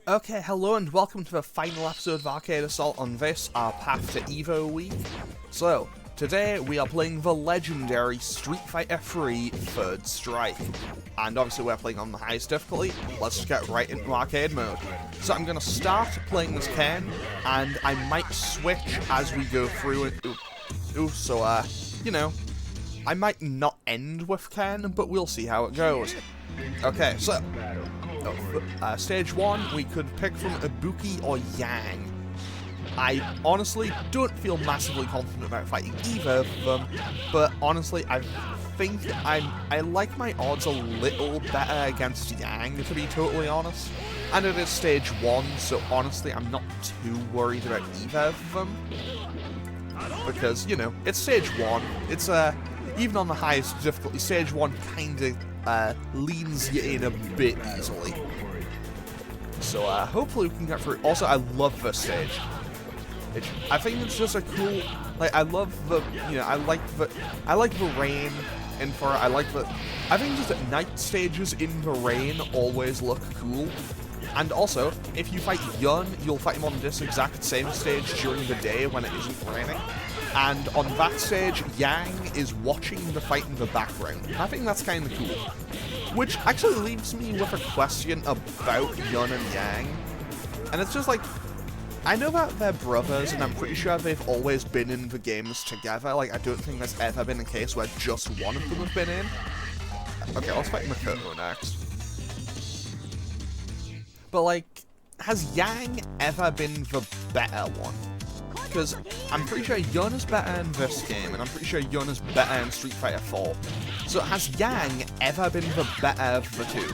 Okay, hello and welcome to the final episode of Arcade Assault on this, our Path to Evo week. So, today we are playing the legendary Street Fighter 3 Third Strike. And obviously we're playing on the highest difficulty. Let's just get right into arcade mode. So I'm going to start playing as Ken, and I might switch as we go through it. So, you know, I might not end with Ken, but we'll see how it goes. Okay, so, stage 1, we could pick from Ibuki or Yang. I honestly don't feel massively confident about fighting either of them, but honestly, I think I like my odds a little better against Yang, to be totally honest. And it is stage 1, so honestly, I'm not too worried about either of them. Because, you know, it's stage 1, it's, even on the highest difficulty, stage 1 kinda, leans you in a bit easily. So, hopefully we can get through. Also, I love this stage. I think it's just a cool, like, I love the, you know, I like the rain in for it. I think just that night stages in the rain always look cool. And also, if you fight Yun, you'll fight him on this exact same stage during the day when it isn't raining. And on that stage, Yang is watching the fight in the background. I think that's kind of cool. Which actually leaves me with a question about Yun and Yang. And it's just like, I know that they're brothers, and I'm pretty sure they've always been in the games together. Like, I don't think there's ever been a case where just one of them have been in. Okay, let's fight Makoto next. But, like, has Yang ever been the better one? Because I'm pretty sure Yun is better in this game, and I'm pretty sure Yun is better in Street Fighter 4. So has Yang ever been the better of the two?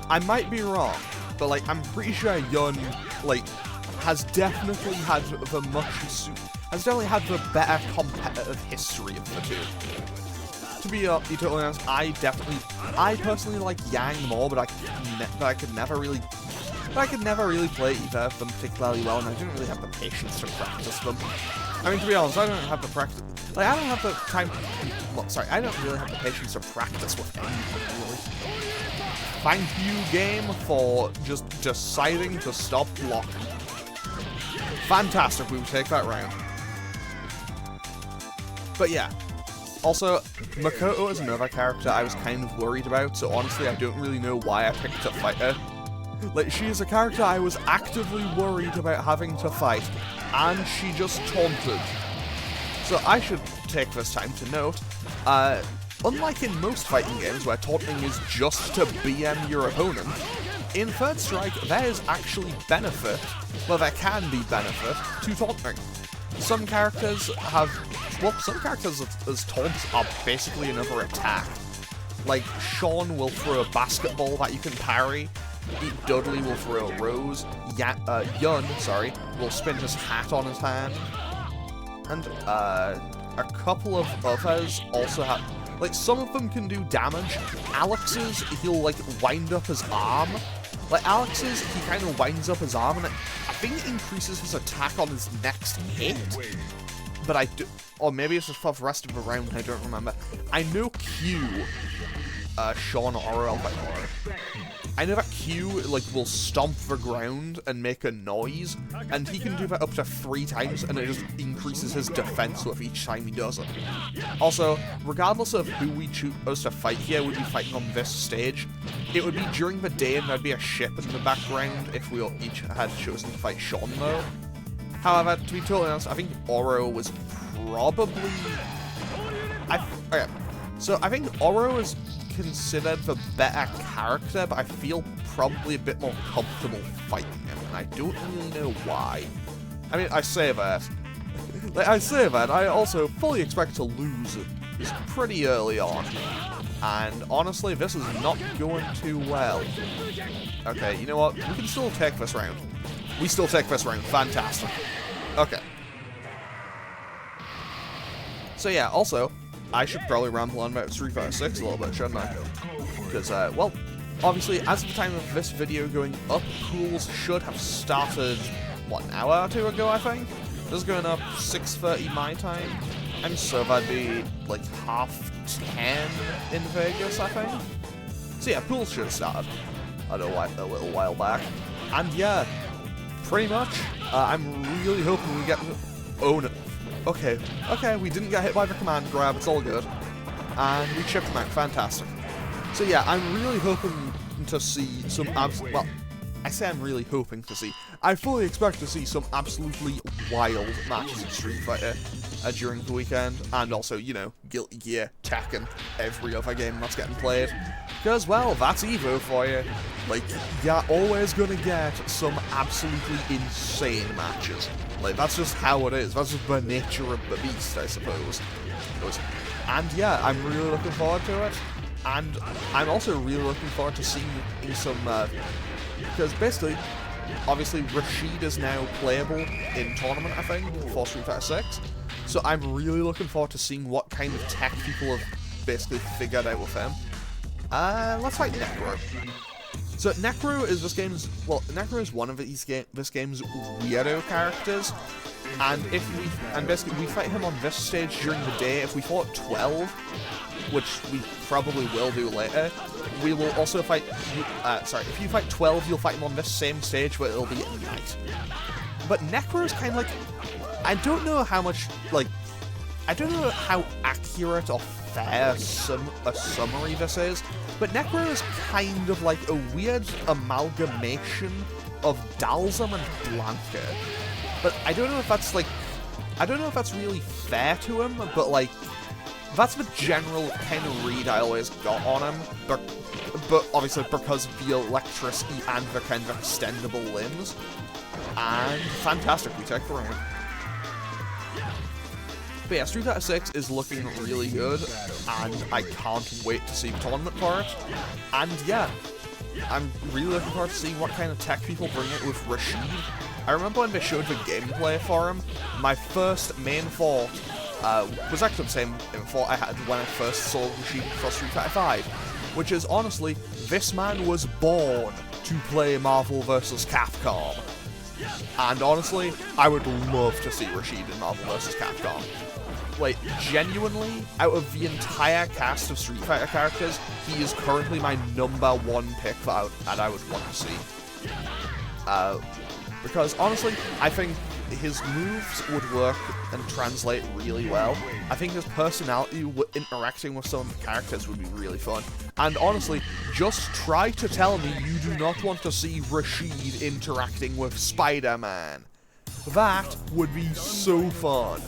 I might be wrong, but, like, I'm pretty sure Yun, like, has definitely had the better competitive history of the two. To be totally honest, I personally like Yang more, but I could never really play either of them particularly well, and I didn't really have the patience to practice them. I mean, to be honest, I don't have the practice. Like, I don't have the time. Well, sorry, I don't really have the patience to practice with anything, really. Thank you, game, for just deciding to stop blocking. Fantastic, we will take that round. But yeah. Also, Makoto is another character I was kind of worried about, so honestly, I don't really know why I picked to fight her. Like, she is a character I was actively worried about having to fight, and she just taunted. So I should take this time to note, unlike in most fighting games where taunting is just to BM your opponent, in Third Strike there is actually benefit, well there can be benefit, to taunting. Some characters as taunts are basically another attack. Like, Sean will throw a basketball that you can parry, Dudley will throw a rose, Yun, will spin his hat on his hand, and a couple of others also have, like, some of them can do damage. Alex's, he'll, like, wind up his arm. Like, Alex's, he kind of winds up his arm, and I think it increases his attack on his next hit, but or maybe it's just for the rest of the round, I don't remember. I know Q, Sean Orwell, I know that Q, like, will stomp the ground and make a noise, and he can do that up to 3 times, and it just increases his defense with each time he does it. Also, regardless of who we choose to fight here, we'd be fighting on this stage. It would be during the day, and there'd be a ship in the background if we each had chosen to fight Sean, though. However, to be totally honest, I think Oro was probably... Okay, so I think Oro is considered the better character, but I feel probably a bit more comfortable fighting him, and I don't really know why. I mean, I say that. I also fully expect to lose pretty early on, and honestly, this is not going too well. Okay, you know what? We can still take this round. We still take this round. Fantastic. Okay. So yeah, also, I should probably ramble on about Street Fighter 6 a little bit, shouldn't I? Because, well, obviously, as of the time of this video going up, pools should have started what, an hour or two ago, I think? This is going up 6:30 my time, and so that'd be like 10:30 in Vegas, I think. So yeah, pool should have started a little while back, and yeah, pretty much. I'm really hoping we get. Oh no. Okay, we didn't get hit by the command grab. It's all good, and we chipped him out. Fantastic. So yeah, I'm really hoping to see some well, I say I'm really hoping to see. I fully expect to see some absolutely wild matches of Street Fighter during the weekend, and also, you know, Guilty Gear, Tekken, every other game that's getting played. Because, well, that's EVO for you. Like, you're always gonna get some absolutely insane matches. Like, that's just how it is. That's just the nature of the beast, I suppose. And yeah, I'm really looking forward to it. And I'm also really looking forward to seeing some, because basically, obviously, Rashid is now playable in tournament, I think, for Street Fighter 6. So I'm really looking forward to seeing what kind of tech people have basically figured out with him. Let's fight Necro. So Necro is Necro is one of this game's weirdo characters. And basically we fight him on this stage during the day. If we fought 12, which we probably will do later, we will also fight, if you fight 12, you'll fight him on this same stage, but it'll be at night. But Necro is kind of like, I don't know how accurate or fair a summary this is, but Necro is kind of like a weird amalgamation of Dalsum and Blanca. But I don't know if that's really fair to him, but like, that's the general kind of read I always got on him, but obviously because of the electricity and the kind of extendable limbs. And fantastic, we take the round. But yeah, Street Fighter 6 is looking really good, and I can't wait to see the tournament for it. And yeah, I'm really looking forward to seeing what kind of tech people bring it with Rashid. I remember when they showed the gameplay for him, my first main thought was actually the same thought I had when I first saw Rashid for Street Fighter 5, which is, honestly, this man was born to play Marvel vs. Capcom. And honestly, I would love to see Rashid in Marvel vs. Capcom. Like, genuinely, out of the entire cast of Street Fighter characters, he is currently my #1 pick that I would want to see. Because, honestly, I think his moves would work and translate really well. I think his personality interacting with some of the characters would be really fun. And honestly, just try to tell me you do not want to see Rashid interacting with Spider-Man. That would be so fun.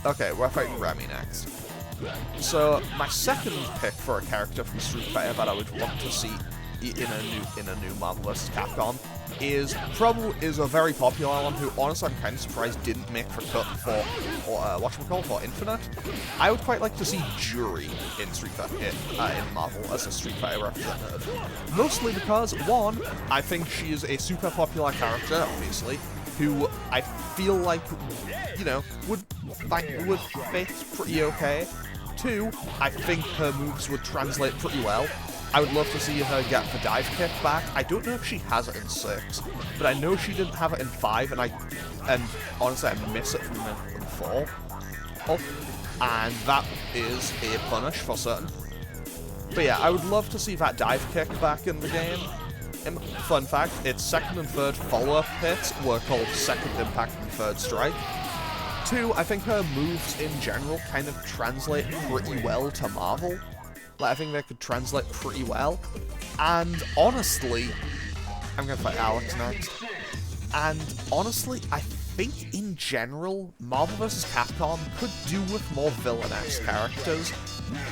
Okay, we're fighting Remy next. So, my second pick for a character from Street Fighter that I would want to see in a new Marvel vs. Capcom is a very popular one who, honestly, I'm kind of surprised didn't make the cut for Infinite. I would quite like to see Jury in Street Fighter in Marvel as a Street Fighter representative. Mostly because, one, I think she is a super popular character, obviously, who I feel like, you know, would fit pretty okay. Two, I think her moves would translate pretty well. I would love to see her get the dive kick back. I don't know if she has it in 6, but I know she didn't have it in 5, and honestly, I miss it from 4. And that is a punish for certain. But yeah, I would love to see that dive kick back in the game. And fun fact, its second and third follow-up hits were called Second Impact and Third Strike. 2, I think her moves in general kind of translate pretty well to Marvel. Like, I think they could translate pretty well. And honestly, I'm gonna fight Alex next. And honestly, I think in general, Marvel vs. Capcom could do with more villainous characters.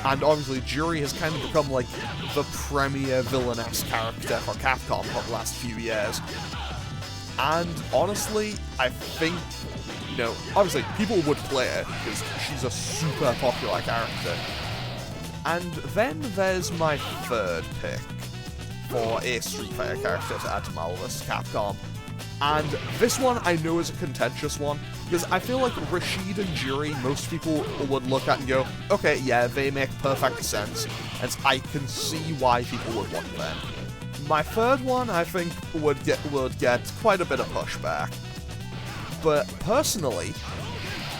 And obviously, Jury has kind of become like the premier villainous character for Capcom for the last few years. And honestly, I think, you know, obviously people would play it because she's a super popular character. And then there's my third pick for a Street Fighter character to add to Marvel vs. Capcom. And this one I know is a contentious one, because I feel like Rashid and Jury, most people would look at and go, okay, yeah, they make perfect sense, and I can see why people would want them. My third one, I think, would get quite a bit of pushback. But personally,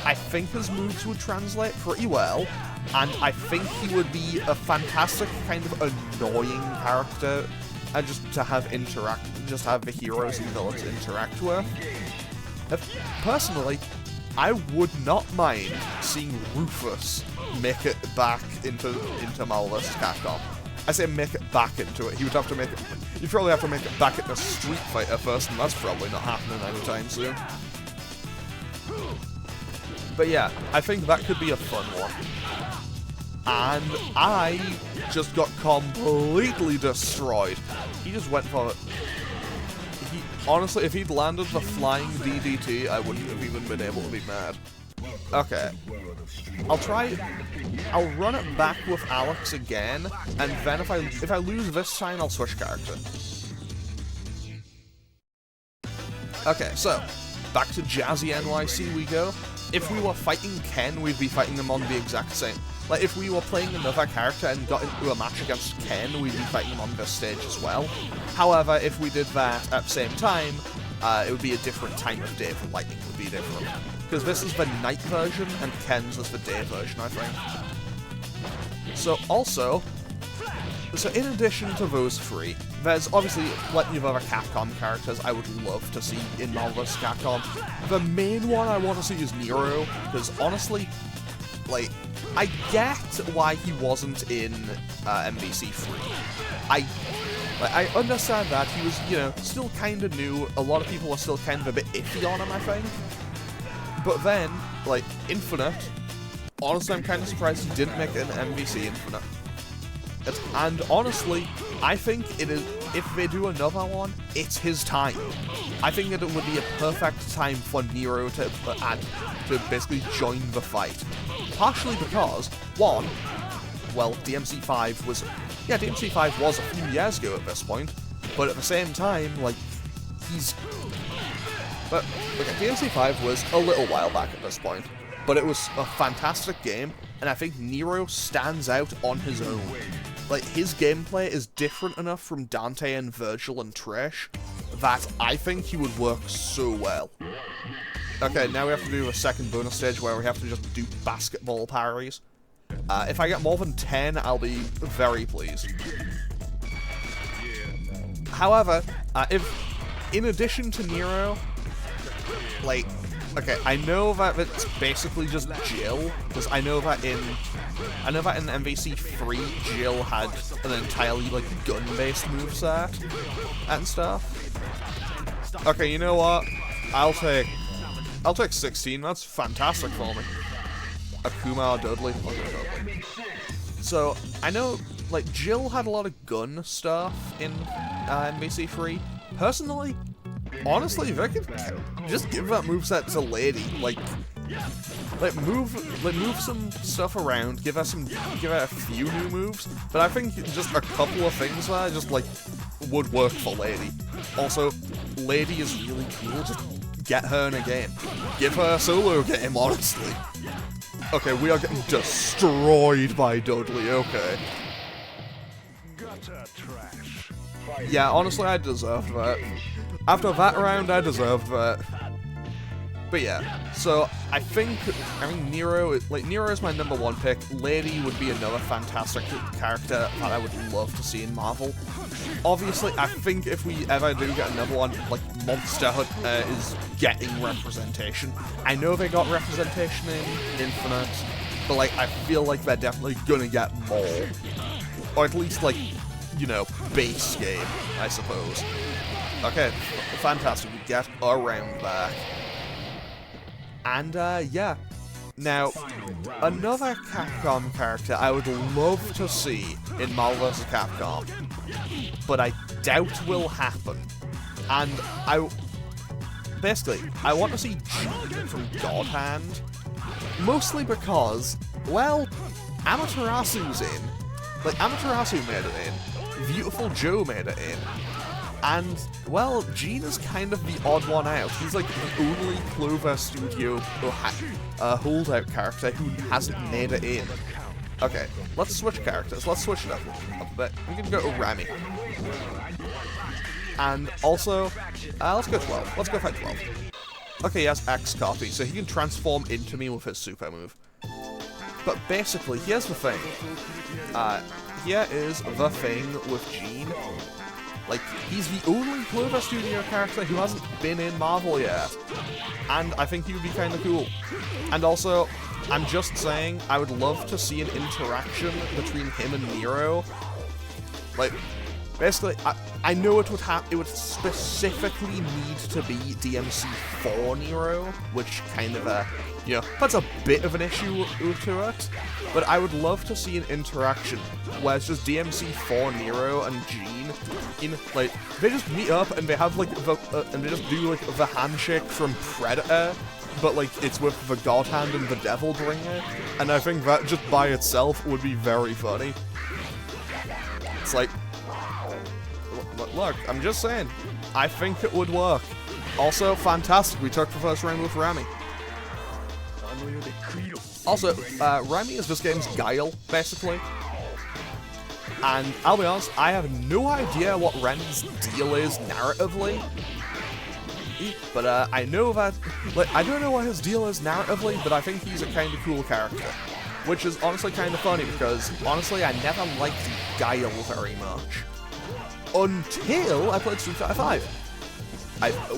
I think his moves would translate pretty well, and I think he would be a fantastic kind of annoying character, and just to have the heroes and villains interact with. Personally, I would not mind seeing Rufus make it back into Marvel vs. Capcom. I say make it back into it. You'd probably have to make it back into Street Fighter first, and that's probably not happening anytime soon. But yeah, I think that could be a fun one. And I just got completely destroyed. He just went for it. Honestly, if he'd landed the flying DDT, I wouldn't have even been able to be mad. Okay. I'll run it back with Alex again, and then if I lose this time, I'll switch character. Okay, so, back to Jazzy NYC we go. If we were fighting Ken, we'd be fighting him on the exact same. Like, if we were playing another character and got into a match against Ken, we'd be fighting him on this stage as well. However, if we did that at the same time, it would be a different time of day for Lightning would be different. Because this is the night version, and Ken's is the day version, I think. So, in addition to those three, there's obviously plenty of other Capcom characters I would love to see in Marvel vs. Capcom. The main one I want to see is Nero, because honestly, like, I get why he wasn't in MVC3. I understand that he was, you know, still kind of new. A lot of people are still kind of a bit iffy on him, I think. But then, like, Infinite, honestly, I'm kind of surprised he didn't make an MVC Infinite. And honestly, I think it is, if they do another one, it's his time. I think that it would be a perfect time for Nero to basically join the fight. Partially because, one, well, DMC5 was a few years ago at this point, but at the same time, like, DMC5 was a little while back at this point, but it was a fantastic game, and I think Nero stands out on his own. Like, his gameplay is different enough from Dante and Virgil and Trish that I think he would work so well. Okay, now we have to do a second bonus stage where we have to just do basketball parries. If I get more than 10, I'll be very pleased. However, in addition to Nero, like, okay, I know that it's basically just Jill, because I know that in MVC3, Jill had an entirely, like, gun-based moveset and stuff. Okay, you know what? I'll take 16, that's fantastic for me. Akuma or Dudley? I'll go Dudley. So, I know, like, Jill had a lot of gun stuff in MVC3. Personally, honestly, if I could just give that moveset to Lady, like move some stuff around, give her a few new moves, but I think just a couple of things there just, like, would work for Lady. Also, Lady is really cool, just get her in a game. Give her a solo game, honestly. Okay, we are getting destroyed by Dudley, okay. Yeah, honestly, I deserved that. After that round, I deserved that. But yeah, so I think Nero is my #1 pick. Lady would be another fantastic character that I would love to see in Marvel. Obviously, I think if we ever do get another one, like, Monster Hunter is getting representation. I know they got representation in Infinite, but, like, I feel like they're definitely gonna get more. Or at least, like, you know, base game, I suppose. Okay, fantastic, we get around back. And, yeah. Now, another Capcom character I would love to see in Marvel vs. Capcom, but I doubt will happen. And I want to see Gene from God Hand, mostly because, well, Amaterasu's in. Like, Amaterasu made it in, Beautiful Joe made it in, and, well, Gene is kind of the odd one out. He's like the only Clover Studio holdout character who hasn't made it in. Okay, let's switch characters. Let's switch it up a bit. We can go to Remy. And also, let's go 12. Let's go fight 12. Okay, he has X copy, so he can transform into me with his super move. But basically, here's the thing. Here is the thing with Gene. Like, he's the only Clover Studio character who hasn't been in Marvel yet. And I think he would be kind of cool. And also, I'm just saying, I would love to see an interaction between him and Nero. Like, basically, I know it would specifically need to be DMC for Nero, which kind of, that's a bit of an issue to it. But I would love to see an interaction where it's just DMC for Nero and Gene. Like, they just meet up and they have, like, and they just do, like, the handshake from Predator, but, like, it's with the God Hand and the Devil Bringer. And I think that just by itself would be very funny. It's like, look, I'm just saying, I think it would work. Also, fantastic, we took the first round with Remy. Also, Remy is this game's Guile, basically. And I'll be honest, I have no idea what Remy's deal is narratively. But I know that, like, I don't know what his deal is narratively, but I think he's a kind of cool character. Which is honestly kind of funny, because honestly, I never liked Guile very much. Until I played Street Fighter 5,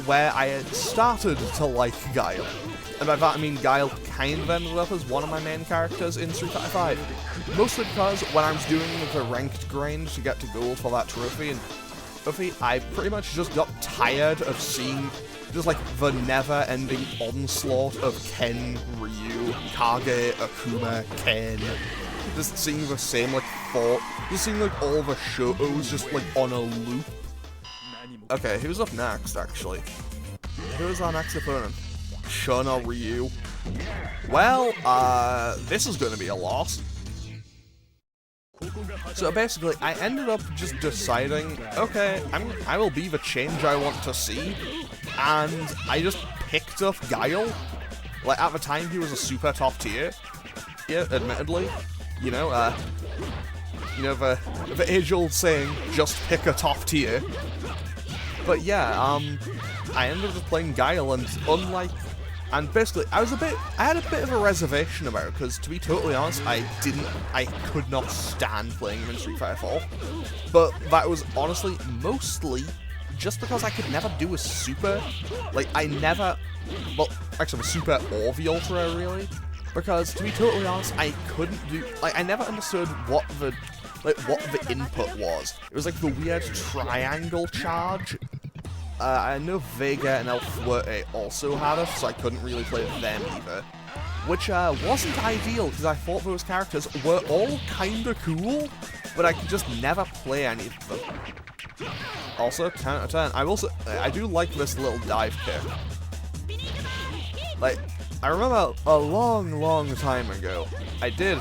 where I had started to like Guile. And by that I mean Guile kind of ended up as one of my main characters in Street Fighter 5. Mostly because when I was doing the ranked grind to get to gold for that trophy, I pretty much just got tired of seeing just like the never-ending onslaught of Ken, Ryu, Kage, Akuma, Ken. Just seeing the same, like, just seeing, like, all the Shotos just, like, on a loop. Okay, who's up next, actually? Who is our next opponent? Shun or Ryu? Well, this is gonna be a loss. So basically, I ended up just deciding, okay, I will be the change I want to see, and I just picked up Guile. Like, at the time, he was a super top tier. Yeah, admittedly. You know, the age-old saying, just pick a top tier. But yeah, I ended up just playing Guile, and basically, I had a bit of a reservation about it, because to be totally honest, I could not stand playing him in Street Fighter 4. But that was honestly mostly just because I could never do a super. Like, actually, a super or the Ultra, really. Because, to be totally honest, I couldn't do, like, I never understood what the input was. It was like the weird triangle charge. I know Vega and El Fuerte also had it, so I couldn't really play them either. Which wasn't ideal, because I thought those characters were all kinda cool, but I could just never play any of them. Also, 10 out of 10. I do like this little dive kick. Like, I remember a long time ago, I did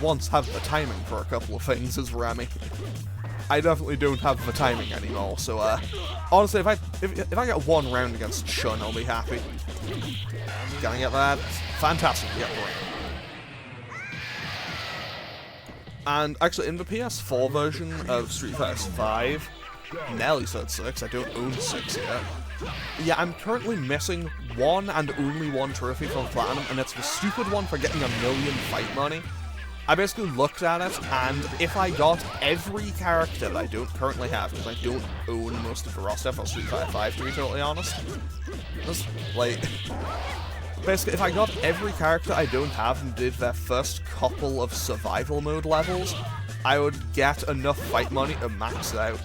once have the timing for a couple of things as Remy. I definitely don't have the timing anymore, so honestly, if I get one round against Shun, I'll be happy. Gonna get that. Fantastic, yeah, right. And actually, in the PS4 version of Street Fighter 5, nearly said 6, I don't own 6 yet. Yeah, I'm currently missing one and only one trophy from Platinum, and it's the stupid one for getting 1,000,000 fight money. I basically looked at it, and if I got every character that I don't currently have, because I don't own most of the roster for Street Fighter 5, to be totally honest, just, like, basically, if I got every character I don't have and did their first couple of survival mode levels, I would get enough fight money to max it out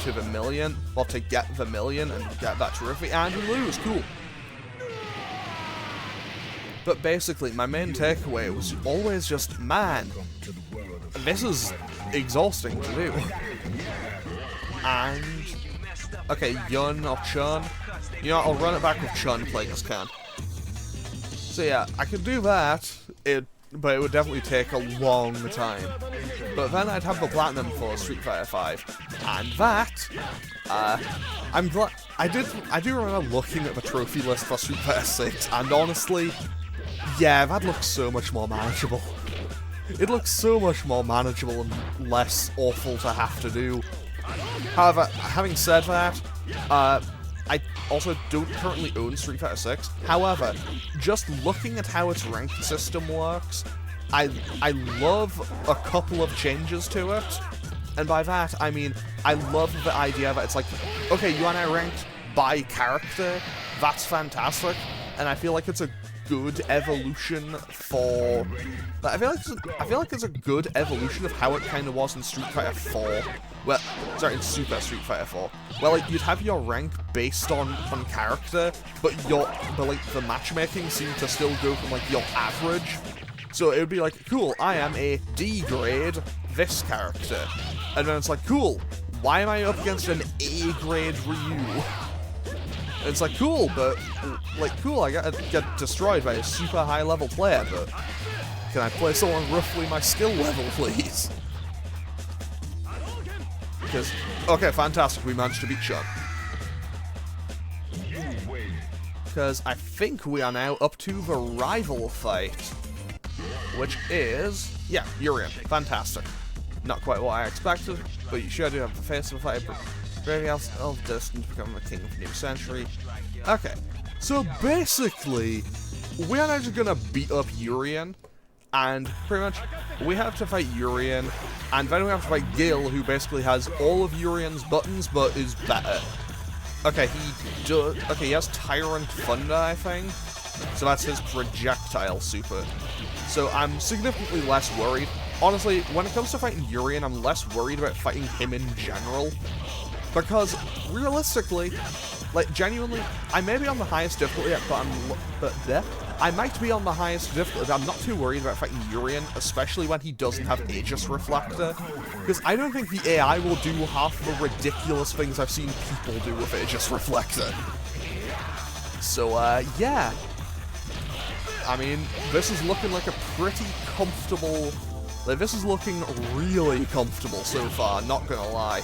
to the 1,000,000, or to get the 1,000,000 and get that trophy, and we lose, cool. But basically, my main takeaway was always just, man, this is exhausting to do. And, okay, Yun or Chun. You know, I'll run it back with Chun playing as Ken. So yeah, I could do that, but it would definitely take a long time. But then I'd have the Platinum for Street Fighter 5. And that, I'm glad, I do remember looking at the trophy list for Street Fighter 6, and honestly, yeah, that looks so much more manageable. It looks so much more manageable and less awful to have to do. However, having said that, I also don't currently own Street Fighter 6. However, just looking at how its rank system works, I love a couple of changes to it. And by that, I mean, I love the idea that it's like, okay, you are now ranked by character. That's fantastic. And I feel like it's a good evolution for... I feel like it's a good evolution of how it kind of was in Street Fighter 4. Well, sorry, in Super Street Fighter 4. Well, like, you'd have your rank based on character, but like, the matchmaking seemed to still go from, like, your average. So it would be like, cool, I am a D grade this character. And then it's like, cool, why am I up against an A grade Ryu? And it's like, cool, but, like, cool, I get destroyed by a super high level player, but can I play someone roughly my skill level, please? Because, okay, fantastic, we managed to beat Shun. Because I think we are now up to the rival fight, which is, yeah, Urien. Fantastic. Not quite what I expected, but you sure do have the face of a fighter. Very of distance, become the king of the new century. Okay, so basically, we are now just gonna beat up Urien, and pretty much, we have to fight Urien, and then we have to fight Gil, who basically has all of Urien's buttons, but is better. Okay, he has Tyrant Thunder, I think, so that's his projectile super. So I'm significantly less worried. Honestly, when it comes to fighting Urien, I'm less worried about fighting him in general. Because, realistically, like, genuinely, I may be on the highest difficulty, but I might be on the highest difficulty. I'm not too worried about fighting Urien, especially when he doesn't have Aegis Reflector. Because I don't think the AI will do half the ridiculous things I've seen people do with Aegis Reflector. So, yeah. I mean, this is looking like a pretty comfortable... Like, this is looking really comfortable so far, not gonna lie.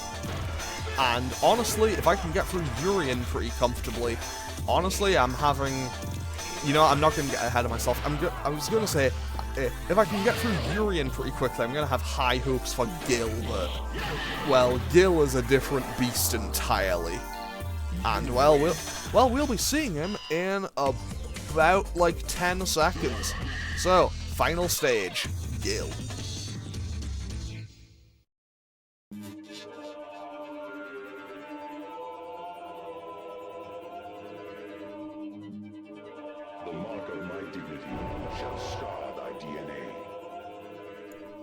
And honestly, if I can get through Urien pretty comfortably, honestly, I'm having... You know, I'm not gonna get ahead of myself. I was gonna say, if I can get through Urien pretty quickly, I'm gonna have high hopes for Gil, but... Well, Gil is a different beast entirely. And, well, we'll be seeing him in about, like, 10 seconds. So, final stage, Gil. The mark of my dignity shall scar thy DNA.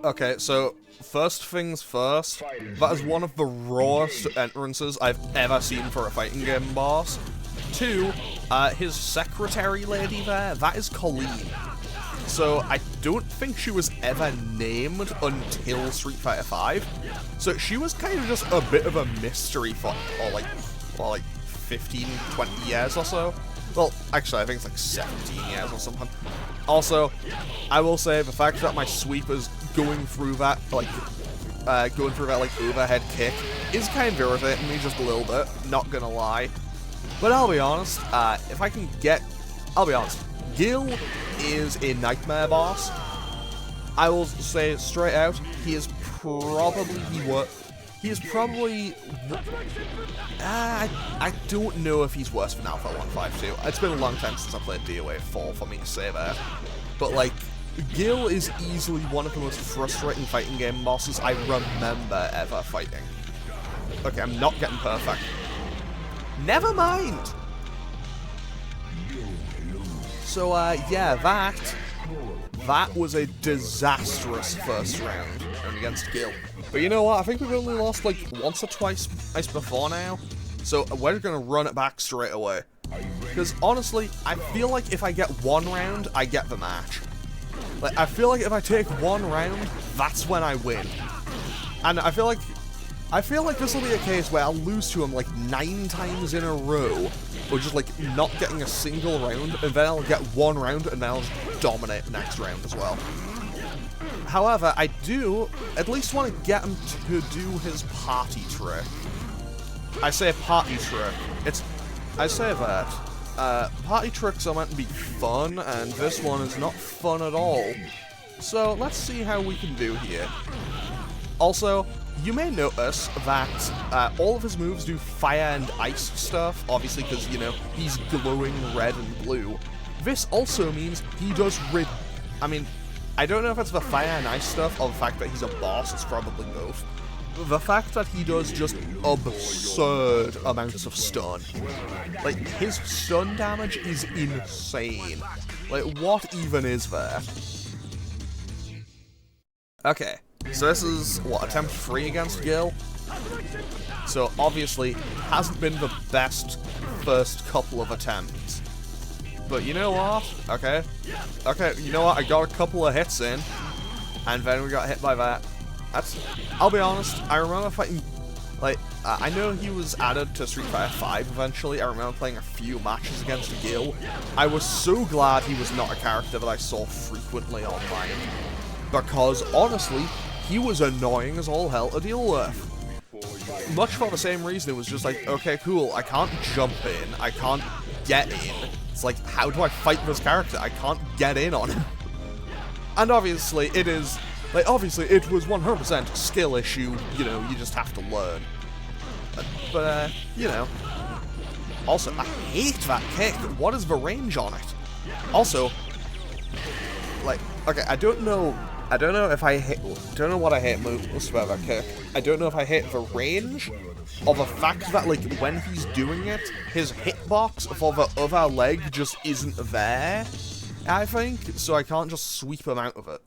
Okay, so, first things first, that is one of the rawest entrances I've ever seen for a fighting game boss. 2, his secretary lady there, that is Colleen. So, I don't think she was ever named until Street Fighter V. So, she was kind of just a bit of a mystery for, like 15, 20 years or so. Well, actually, I think it's like 17 years or something. Also, I will say the fact that my sweep is going through that, like, overhead kick is kind of irritating me just a little bit, not gonna lie. But I'll be honest, I'll be honest, Gil is a nightmare boss. I will say straight out, he is probably I don't know if he's worse than Alpha 152. It's been a long time since I played DOA 4 for me to say that. But, like, Gil is easily one of the most frustrating fighting game bosses I remember ever fighting. Okay, I'm not getting perfect. Never mind! So, yeah, that was a disastrous first round against Gil. But you know what, I think we've only lost like once or twice before now, so we're gonna run it back straight away. Because honestly, I feel like if I get one round, I get the match. Like, I feel like if I take one round, that's when I win. And I feel like this will be a case where I'll lose to him like 9 times in a row, or just like not getting a single round, and then I'll get one round, and then I'll just dominate the next round as well. However, I do at least want to get him to do his party trick. I say party trick. I say that. Party tricks are meant to be fun, and this one is not fun at all. So let's see how we can do here. Also, you may notice that all of his moves do fire and ice stuff, obviously because, you know, he's glowing red and blue. This also means he does I mean, I don't know if it's the fire and ice stuff or the fact that he's a boss, it's probably both. The fact that he does just absurd amounts of stun. Like, his stun damage is insane. Like, what even is there? Okay, so this is, what, attempt 3 against Gil? So, obviously, hasn't been the best first couple of attempts. But you know what? Okay, you know what? I got a couple of hits in, and then we got hit by that. I'll be honest, I remember fighting, like, I know he was added to Street Fighter V eventually. I remember playing a few matches against Gil. I was so glad he was not a character that I saw frequently online. Because, honestly, he was annoying as all hell to deal with. Much for the same reason, it was just like, okay, cool, I can't jump in, I can't get in. It's like, how do I fight this character? I can't get in on him. And obviously, it is... Like, obviously, it was 100% skill issue, you know, you just have to learn. But, you know. Also, I hate that kick. What is the range on it? Also, like, okay, I don't know if I hit, don't know what I hate most about that kick. I don't know if I hate the range, or the fact that, like, when he's doing it, his hitbox for the other leg just isn't there, I think, so I can't just sweep him out of it.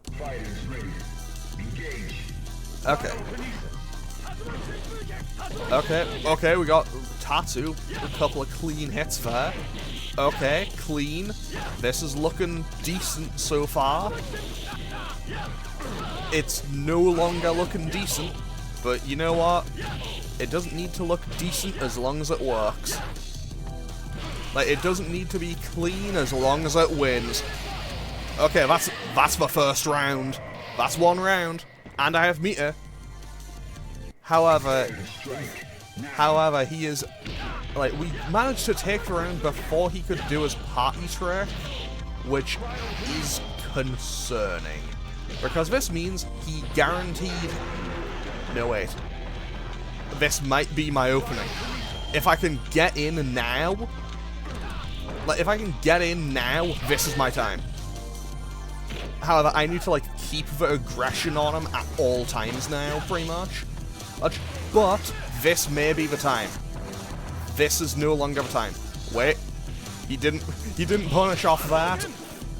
Okay. Okay, we got Tatsu, a couple of clean hits there. Okay, clean. This is looking decent so far. It's no longer looking decent, but you know what? It doesn't need to look decent as long as it works. Like, it doesn't need to be clean as long as it wins. Okay, that's the first round. That's one round. And I have meter. However, he is... Like, we managed to take the round before he could do his party trick, which is concerning. Because this means he guaranteed... No, wait. This might be my opening. If I can get in now... Like, if I can get in now, this is my time. However, I need to, like, keep the aggression on him at all times now, pretty much. But this may be the time. This is no longer the time. Wait. He didn't punish off that.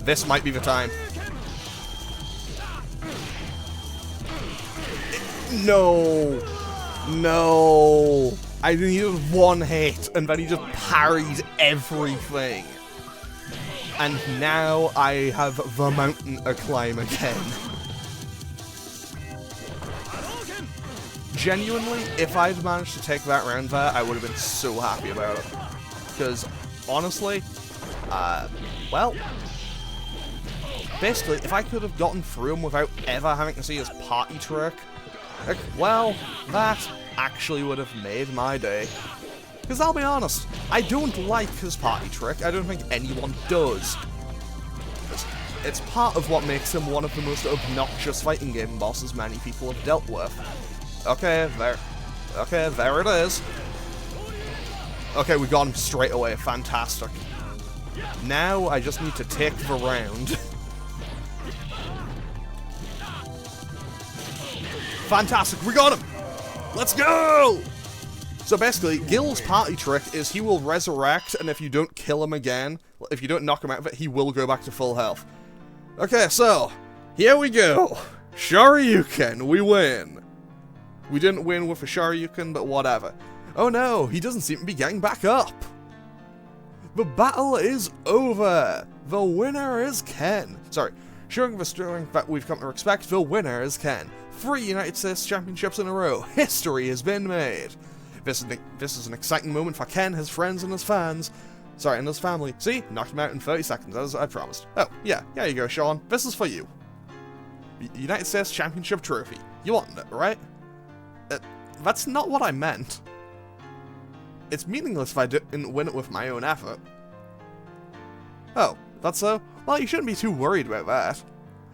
This might be the time. No. No. I needed one hit, and then he just parried everything. And now I have the mountain to climb again. Genuinely, if I'd managed to take that round there, I would have been so happy about it. Because, honestly, well, basically, if I could have gotten through him without ever having to see his party trick, like, well, that actually would have made my day. Because I'll be honest, I don't like his party trick. I don't think anyone does. It's part of what makes him one of the most obnoxious fighting game bosses many people have dealt with. Okay, there it is. Okay, we got him straight away. Fantastic. Now I just need to take the round. Fantastic, we got him! Let's go! So basically, Gil's party trick is he will resurrect, and if you don't kill him again, if you don't knock him out of it, he will go back to full health. Okay, so, here we go. Shoryuken, we win. We didn't win with a Shoryuken, but whatever. Oh no, he doesn't seem to be getting back up. The battle is over. The winner is Ken. Sorry, showing the strength that we've come to expect, the winner is Ken. 3 United States Championships in a row. History has been made. This is an exciting moment for Ken, his friends, and his fans. Sorry, and his family. See? Knocked him out in 30 seconds, as I promised. Oh, yeah. Here you go, Sean. This is for you. United States Championship trophy. You want it, right? That's not what I meant. It's meaningless if I didn't win it with my own effort. Oh, that's so? Well, you shouldn't be too worried about that.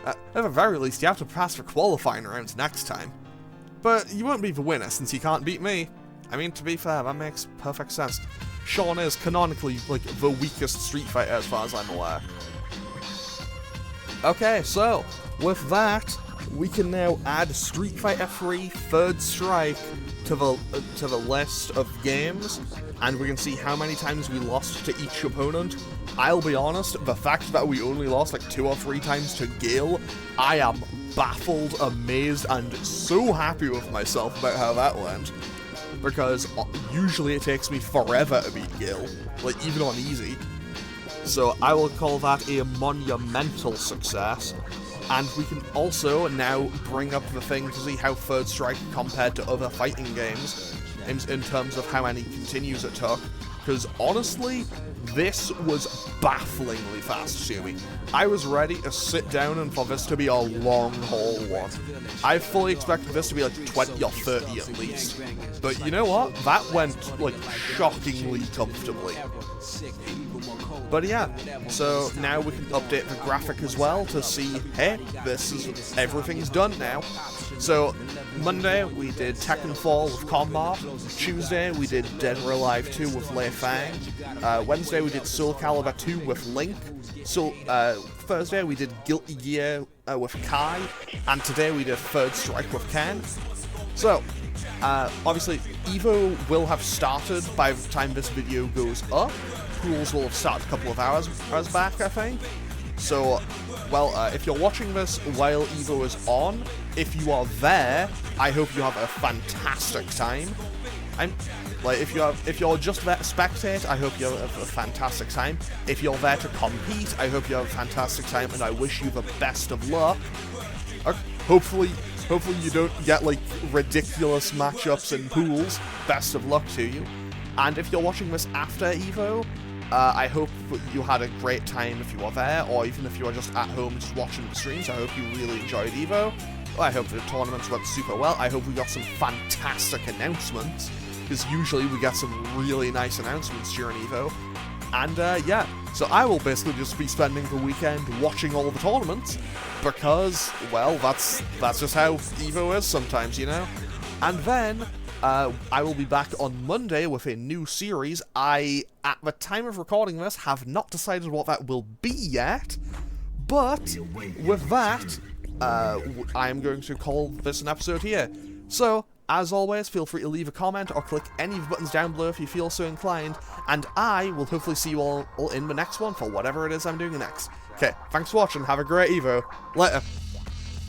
At the very least, you have to pass for qualifying rounds next time. But you won't be the winner since you can't beat me. I mean, to be fair, that makes perfect sense. Sean is canonically, like, the weakest Street Fighter as far as I'm aware. Okay, so, with that, we can now add Street Fighter 3 Third Strike to the list of games, and we can see how many times we lost to each opponent. I'll be honest, the fact that we only lost like 2 or 3 times to Gale, I am baffled, amazed, and so happy with myself about how that went. Because usually it takes me forever to beat Gale, like even on easy. So I will call that a monumental success. And we can also now bring up the thing to see how Third Strike compared to other fighting games in terms of how many continues it took. Because honestly, this was bafflingly fast to me. I was ready to sit down and for this to be a long haul one. I fully expected this to be like 20 or 30 at least. But you know what? That went like shockingly comfortably. But yeah, so now we can update the graphic as well to see, hey, everything's done now. So, Monday we did Tekken Fall with Combat, Tuesday we did Dead or Alive 2 with Lei Fang, Wednesday we did Soul Calibur 2 with Link, Thursday we did Guilty Gear with Kai, and today we did Third Strike with Ken. So, obviously Evo will have started by the time this video goes up. Pools will have started a couple of hours back, I think. So, well, if you're watching this while Evo is on, if you are there, I hope you have a fantastic time. If you're just there to spectate, I hope you have a fantastic time. If you're there to compete, I hope you have a fantastic time, and I wish you the best of luck. Hopefully you don't get like ridiculous matchups in pools. Best of luck to you. And if you're watching this after Evo, I hope you had a great time if you were there, or even if you were just at home just watching the streams. I hope you really enjoyed Evo. I hope the tournaments went super well. I hope we got some fantastic announcements, because usually we get some really nice announcements during Evo. And yeah, so I will basically just be spending the weekend watching all the tournaments, because, well, that's just how Evo is sometimes, you know? And then I will be back on Monday with a new series. I, at the time of recording this, have not decided what that will be yet, but with that, I am going to call this an episode here. So, as always, feel free to leave a comment or click any of the buttons down below if you feel so inclined, and I will hopefully see you all in the next one for whatever it is I'm doing next. Okay, thanks for watching, have a great Evo. Later.